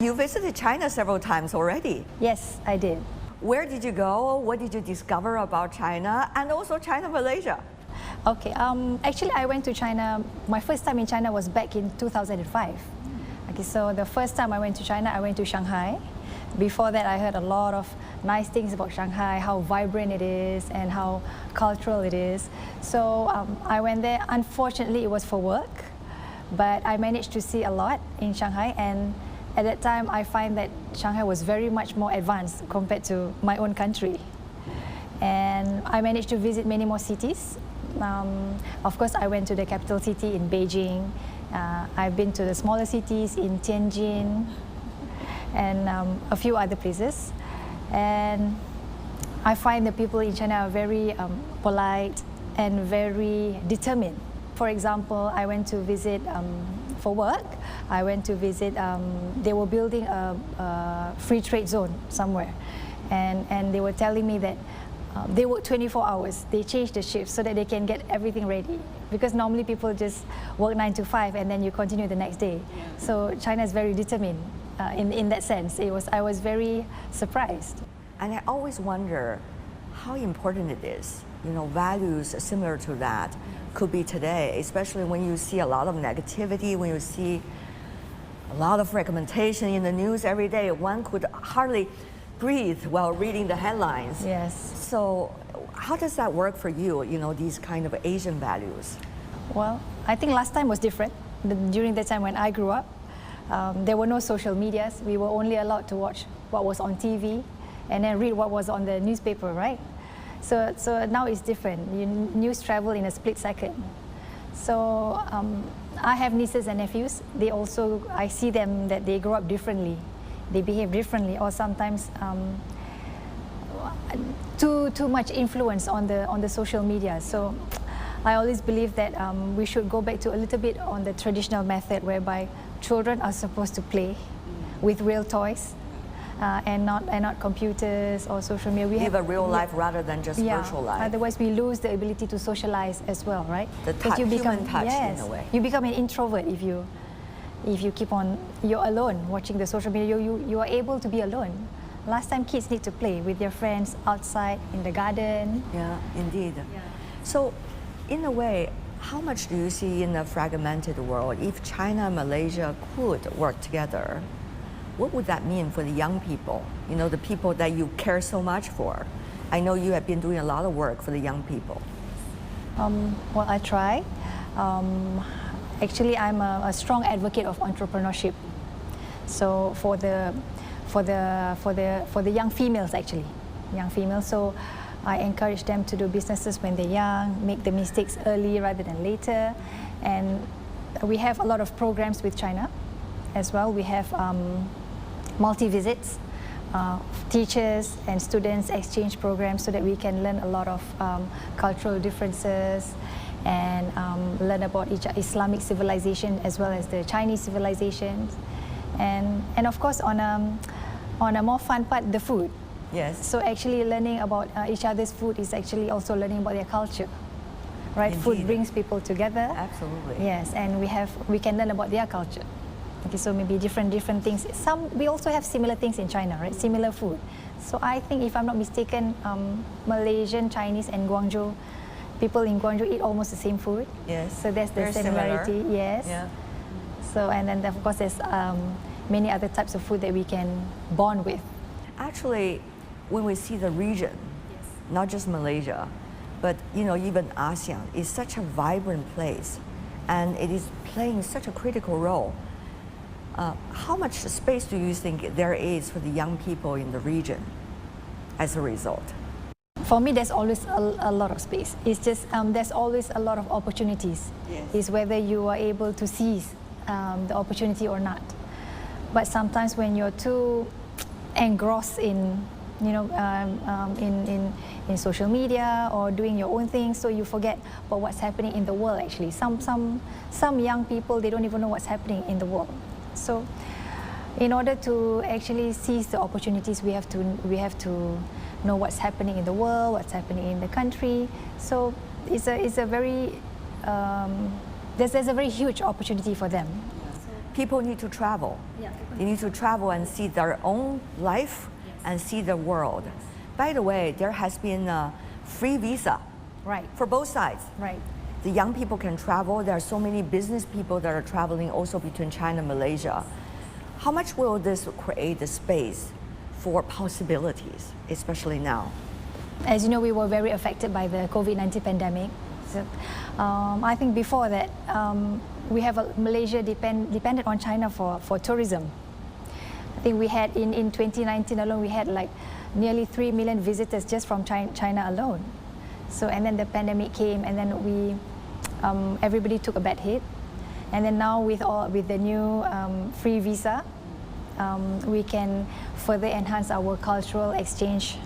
You visited China several times already. Yes, I did. Where did you go? What did you discover about China and also China-Malaysia? Okay, actually I went to China, my first time in China was back in 2005. Okay, so the first time I went to China, I went to Shanghai. Before that, I heard a lot of nice things about Shanghai, how vibrant it is and how cultural it is. So I went there. Unfortunately, it was for work, but I managed to see a lot in Shanghai, and at that time, I find that Shanghai was very much more advanced compared to my own country. And I managed to visit many more cities. Of course, I went to the capital city in Beijing. I've been to the smaller cities in Tianjin and a few other places. And I find the people in China are very polite and very determined. For example, I went to visit for work. I went to visit, they were building a free trade zone somewhere. And they were telling me that they work 24 hours. They change the shifts so that they can get everything ready. Because normally people just work 9 to 5 and then you continue the next day. So China is very determined in that sense. I was very surprised. And I always wonder how important it is. You know, values similar to that could be today, especially when you see a lot of negativity, when you see a lot of fragmentation in the news every day. One could hardly breathe while reading the headlines. Yes. So how does that work for you, you know, these kind of Asian values? Well, I think last time was different. During the time when I grew up, there were no social medias. We were only allowed to watch what was on TV and then read what was on the newspaper, right? So now it's different. News travel in a split second. So I have nieces and nephews. They also, I see them that they grow up differently. They behave differently, or sometimes too much influence on the social media. So I always believe that we should go back to a little bit on the traditional method whereby children are supposed to play with real toys and not computers or social media. We live a real life rather than just virtual life. Otherwise, we lose the ability to socialize as well, right? The touch, human touch, in a way. You become an introvert if you keep on, you're alone watching the social media. You are able to be alone. Last time, kids need to play with their friends outside in the garden. Yeah, indeed. Yeah. So, in a way, how much do you see in a fragmented world, if China and Malaysia could work together, what would that mean for the young people? You know, the people that you care so much for. I know you have been doing a lot of work for the young people. Well, I try. Actually, I'm a strong advocate of entrepreneurship. So for the young females, actually, young females. So I encourage them to do businesses when they're young, make the mistakes early rather than later. And we have a lot of programs with China as well. We have multi-visits, teachers and students exchange programs so that we can learn a lot of cultural differences and learn about each Islamic civilization as well as the Chinese civilizations. And of course, on a more fun part, the food. Yes. So actually learning about each other's food is actually also learning about their culture, right? Indeed. Food brings people together. Absolutely. Yes, and we can learn about their culture. Okay, so maybe different things. We also have similar things in China, right? Similar food. So I think, if I'm not mistaken, Malaysian, Chinese, and Guangzhou, people in Guangzhou eat almost the same food. Yes. So that's the similarity. Similar. Yes. Yeah. So, and then of course there's many other types of food that we can bond with. Actually, when we see the region, not just Malaysia, but you know, even ASEAN is such a vibrant place, and it is playing such a critical role. How much space do you think there is for the young people in the region as a result? For me, there's always a lot of space. It's just there's always a lot of opportunities. Yes. It's whether you are able to seize the opportunity or not. But sometimes when you're too engrossed in, you know, in social media or doing your own thing, so you forget about what's happening in the world. Actually, some young people, they don't even know what's happening in the world. So, in order to actually seize the opportunities, we have to know what's happening in the world, what's happening in the country. So it's a very there's a very huge opportunity for them. People need to travel. Yeah, They need to travel and see their own life and see the world. By the way, there has been a free visa Right. for both sides. Right. The young people can travel. There are so many business people that are traveling also between China and Malaysia. How much will this create the space for possibilities, especially now? As you know, we were very affected by the COVID-19 pandemic. So, I think before that, we have Malaysia depended on China for tourism. I think we had in 2019 alone, we had like nearly 3 million visitors just from China alone. So, and then the pandemic came, and then everybody took a bad hit. And then now with the new free visa, we can further enhance our cultural exchange,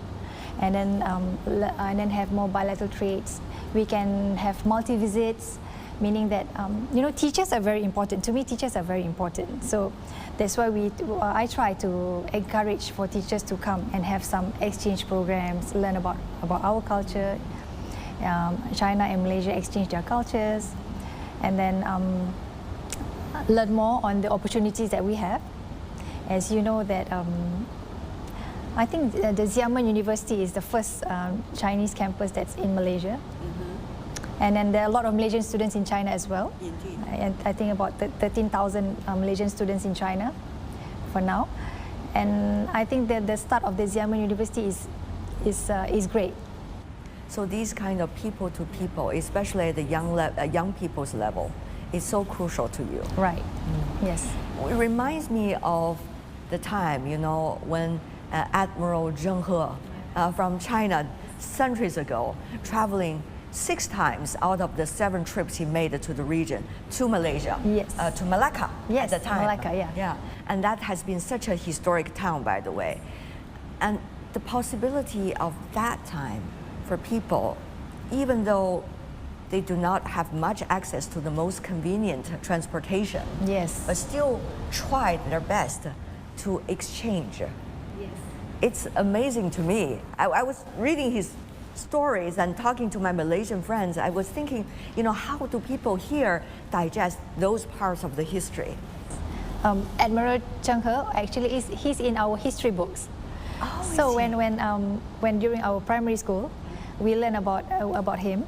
and then have more bilateral trades. We can have multi-visits, meaning that teachers are very important. To me, teachers are very important. So that's why I try to encourage for teachers to come and have some exchange programs, learn about our culture. China and Malaysia exchange their cultures, and then learn more on the opportunities that we have. As you know that I think the Xiamen University is the first Chinese campus that's in Malaysia. And then there are a lot of Malaysian students in China as well. Indeed. I think about 13,000 Malaysian students in China for now. And I think that the start of the Xiamen University is great. So these kind of people to people, especially at the young people's level, is so crucial to you. Right. Yes. It reminds me of the time, when Admiral Zheng He from China centuries ago, traveling 6 times out of the 7 trips he made to the region, to Malaysia, Yes. To Malacca Yes, at the time. Malacca, yeah. Yeah, and that has been such a historic town, by the way. And the possibility of that time for people, even though they do not have much access to the most convenient transportation, Yes. but still tried their best to exchange. Yes. It's amazing to me. I was reading his stories and talking to my Malaysian friends. I was thinking, how do people here digest those parts of the history? Admiral Zheng He actually he's in our history books. Oh, So I see. when during our primary school, we learn about him,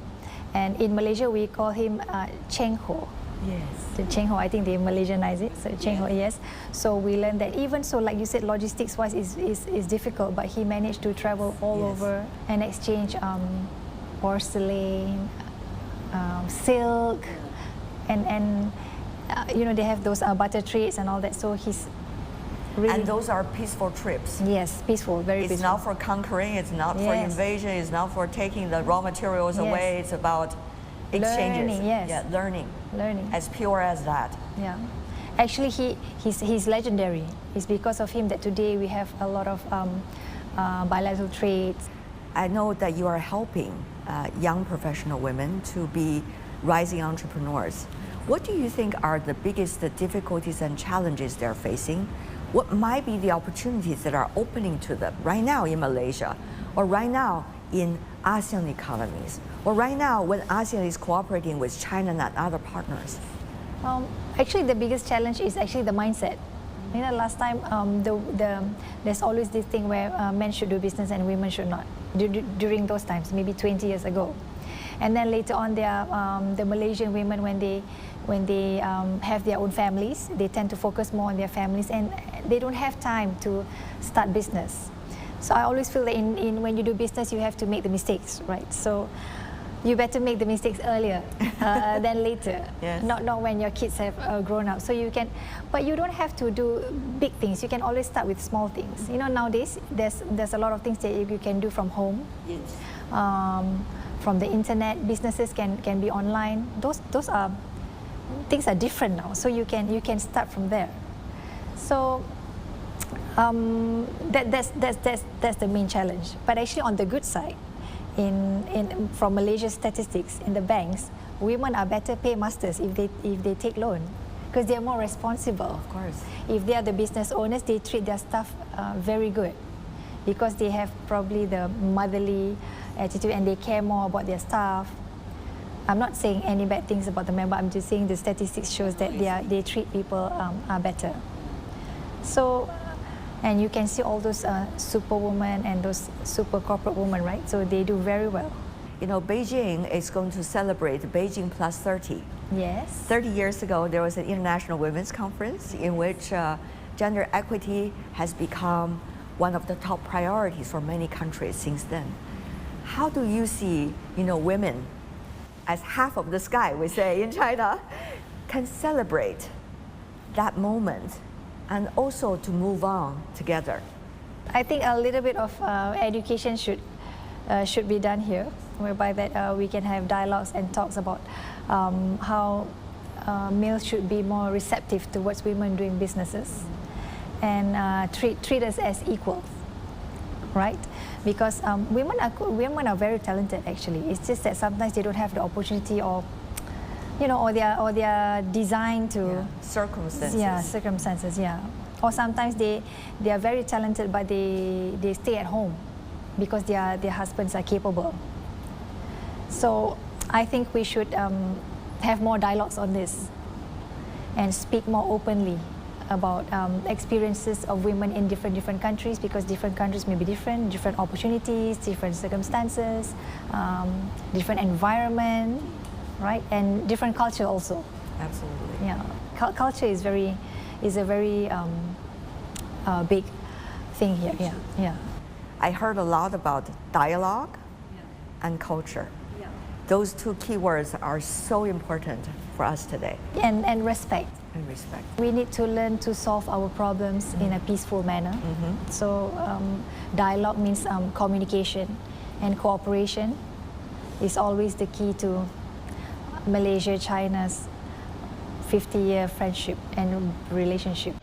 and in Malaysia we call him Cheng Ho. Yes. The Cheng Ho, I think they Malaysianize it. So Cheng Ho, yes. So we learned that even so, like you said, logistics-wise is difficult, but he managed to travel all Yes. over and exchange porcelain, silk, and they have those butter trades and all that. So he's really, And those are peaceful trips. yes, peaceful, very It's peaceful. not for conquering, it's not for Yes. invasion, it's not for taking the raw materials Yes. away, it's about exchanges. Learning, yes. Yeah, learning. Learning. As pure as that. Yeah, actually, he's legendary. It's because of him that today we have a lot of bilateral trades. I know that you are helping young professional women to be rising entrepreneurs. What do you think are the biggest difficulties and challenges they're facing? What might be the opportunities that are opening to them right now in Malaysia, or right now in ASEAN economies, or right now when ASEAN is cooperating with China and other partners? Actually, the biggest challenge is actually the mindset. Last time there's always this thing where men should do business and women should not. During those times, maybe 20 years ago, and then later on, the Malaysian women when they have their own families, they tend to focus more on their families, and they don't have time to start business. So I always feel that when you do business, you have to make the mistakes, right? So you better make the mistakes earlier than later, Yes. not when your kids have grown up. So but you don't have to do big things. You can always start with small things. Nowadays there's a lot of things that you can do from home. Yes. From the internet, businesses can be online. Those are things are different now. So you can start from there. So that's the main challenge. But actually, on the good side, from Malaysia's statistics in the banks, women are better paymasters if they take loan, because they are more responsible. Of course. If they are the business owners, they treat their staff very good, because they have probably the motherly attitude and they care more about their staff. I'm not saying any bad things about the men, but I'm just saying the statistics shows that they treat people are better. So, and you can see all those superwomen and those super corporate women, right? So they do very well. You know, Beijing is going to celebrate Beijing Plus 30. Yes. 30 years ago, there was an International Women's Conference in which gender equity has become one of the top priorities for many countries since then. How do you see, you know, women as half of the sky, we say in China, can celebrate that moment and also to move on together? I think a little bit of education should be done here, whereby that we can have dialogues and talks about how males should be more receptive towards women doing businesses and treat us as equals, right? Because women are very talented actually. It's just that sometimes they don't have the opportunity or, you know, or they are designed to circumstances. Yeah, circumstances. Yeah, or sometimes they are very talented, but they stay at home because their husbands are capable. So I think we should have more dialogues on this and speak more openly about experiences of women in different countries, because different countries may be different opportunities, different circumstances, different environment, right, and different culture also. Absolutely. Yeah, culture is a very big thing here. Yeah, yeah. I heard a lot about dialogue and culture. Those two keywords are so important for us today. And respect. And respect. We need to learn to solve our problems in a peaceful manner. So dialogue means communication, and cooperation is always the key to Malaysia-China's 50-year friendship and relationship.